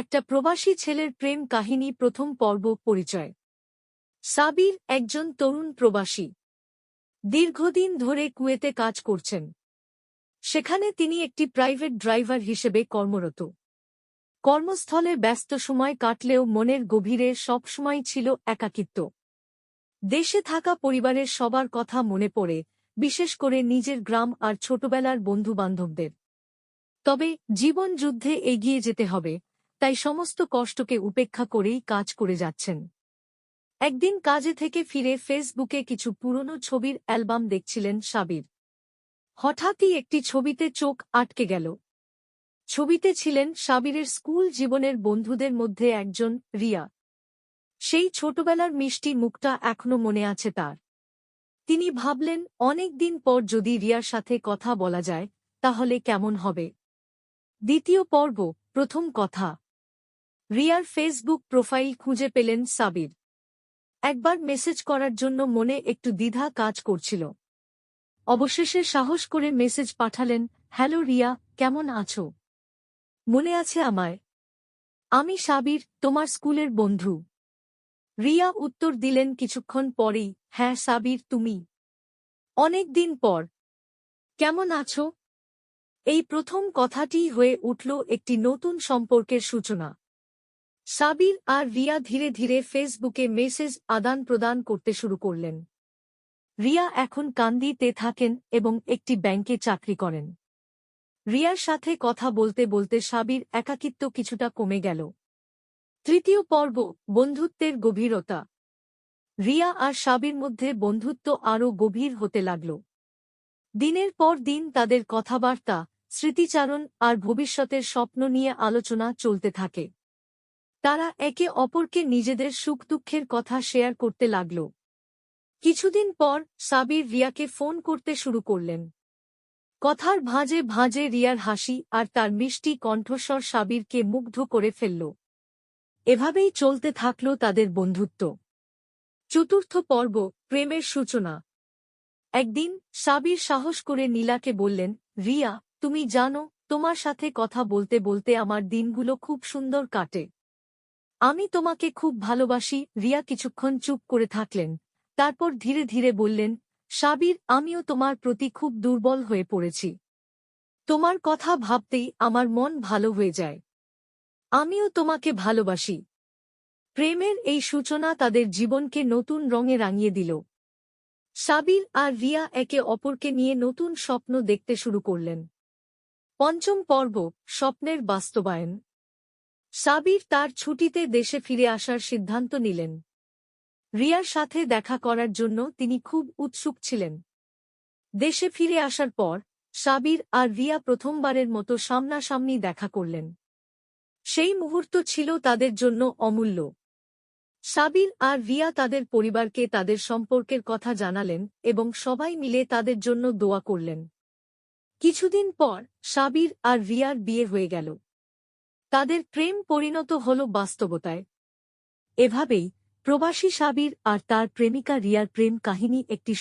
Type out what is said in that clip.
একটা প্রবাসী ছেলের প্রেম কাহিনী প্রথম পর্ব পরিচয়। সাবির একজন তরুণ প্রবাসী। দীর্ঘদিন ধরে কুয়েতে কাজ করছেন। সেখানে তিনি একটি প্রাইভেট ড্রাইভার হিসেবে কর্মরত। কর্মস্থলে ব্যস্ত সময় কাটলেও মনের গভীরে সবসময় ছিল একাকিত্ব। দেশে থাকা পরিবারের সবার কথা মনে পড়ে, বিশেষ করে নিজের গ্রাম আর ছোটবেলার বন্ধু-বান্ধবদের। তবে জীবন যুদ্ধে এগিয়ে যেতে হবে, তাই সমস্ত কষ্টকে উপেক্ষা করেই কাজ করে যাচ্ছেন। একদিন কাজে থেকে ফিরে ফেসবুকে কিছু পুরনো ছবির অ্যালবাম দেখছিলেন সাবির। হঠাৎই একটি ছবিতে চোখ আটকে গেল। ছবিতে ছিলেন সাবিরের স্কুল জীবনের বন্ধুদের মধ্যে একজন, রিয়া। সেই ছোটবেলার মিষ্টি মুখটা এখনো মনে আছে তার। তিনি ভাবলেন, অনেক দিন পর যদি রিয়ার সাথে কথা বলা যায়, তাহলে কেমন হবে। দ্বিতীয় পর্ব, প্রথম কথা। রিয়ার ফেসবুক প্রোফাইল খুঁজে পেলেন সাবির। একবার মেসেজ করার জন্য মনে একটু দ্বিধা কাজ করছিল। অবশেষে সাহস করে মেসেজ পাঠালেন, হ্যালো রিয়া, কেমন আছো? মনে আছে আমায়? আমি সাবির, তোমার স্কুলের বন্ধু। রিয়া উত্তর দিলেন কিছুক্ষণ পরেই, হ্যাঁ সাবির, তুমি? অনেক দিন পর। কেমন আছো? এই প্রথম কথাটিই হয়ে উঠল একটি নতুন সম্পর্কের সূচনা। সাবির আর রিয়া ধীরে ধীরে ফেসবুকে মেসেজ আদান প্রদান করতে শুরু করলেন। রিয়া এখন কান্দিতে থাকেন এবং একটি ব্যাংকে চাকরি করেন। রিয়ার সাথে কথা বলতে বলতে সাবির একাকিত্ব কিছুটা কমে গেল। তৃতীয় পর্ব, বন্ধুত্বের গভীরতা। রিয়া আর সাবির মধ্যে বন্ধুত্ব আরও গভীর হতে লাগল। দিনের পর দিন তাদের কথাবার্তা, স্মৃতিচারণ আর ভবিষ্যতের স্বপ্ন নিয়ে আলোচনা চলতে থাকে। তারা একে অপরকে নিজেদের সুখ দুঃখের কথা শেয়ার করতে লাগল। কিছুদিন পর সাবির রিয়াকে ফোন করতে শুরু করলেন। কথার ভাঁজে ভাঁজে রিয়ার হাসি আর তার মিষ্টি কণ্ঠস্বর সাবিরকে মুগ্ধ করে ফেলল। এভাবেই চলতে থাকল তাদের বন্ধুত্ব। চতুর্থ পর্ব, প্রেমের সূচনা। একদিন সাবির সাহস করে নীলাকে বললেন, রিয়া, তুমি জানো, তোমার সাথে কথা বলতে বলতে আমার দিনগুলো খুব সুন্দর কাটে। আমি তোমাকে খুব ভালোবাসি। রিয়া কিছুক্ষণ চুপ করে থাকলেন, তারপর ধীরে ধীরে বললেন, সাবির, আমিও তোমার প্রতি খুব দুর্বল হয়ে পড়েছি। তোমার কথা ভাবতেই আমার মন ভালো হয়ে যায়। আমিও তোমাকে ভালোবাসি। প্রেমের এই সূচনা তাদের জীবনকে নতুন রঙে রাঙিয়ে দিল। সাবির আর রিয়া একে অপরকে নিয়ে নতুন স্বপ্ন দেখতে শুরু করলেন। পঞ্চম পর্ব, স্বপ্নের বাস্তবায়ন। সাবির তার ছুটিতে দেশে ফিরে আসার সিদ্ধান্ত নিলেন। রিয়ার সাথে দেখা করার জন্য তিনি খুব উৎসুক ছিলেন। দেশে ফিরে আসার পর সাবির আর রিয়া প্রথমবারের মতো সামনাসামনি দেখা করলেন। সেই মুহূর্ত ছিল তাদের জন্য অমূল্য। সাবির আর রিয়া তাদের পরিবারকে তাদের সম্পর্কের কথা জানালেন এবং সবাই মিলে তাদের জন্য দোয়া করলেন। কিছুদিন পর সাবির আর রিয়ার বিয়ে হয়ে গেল। তাদের প্রেম পরিণত হল বাস্তবতায়। এভাবেই প্রবাসী সাবির আর তার প্রেমিকা রিয়ার প্রেম কাহিনী একটি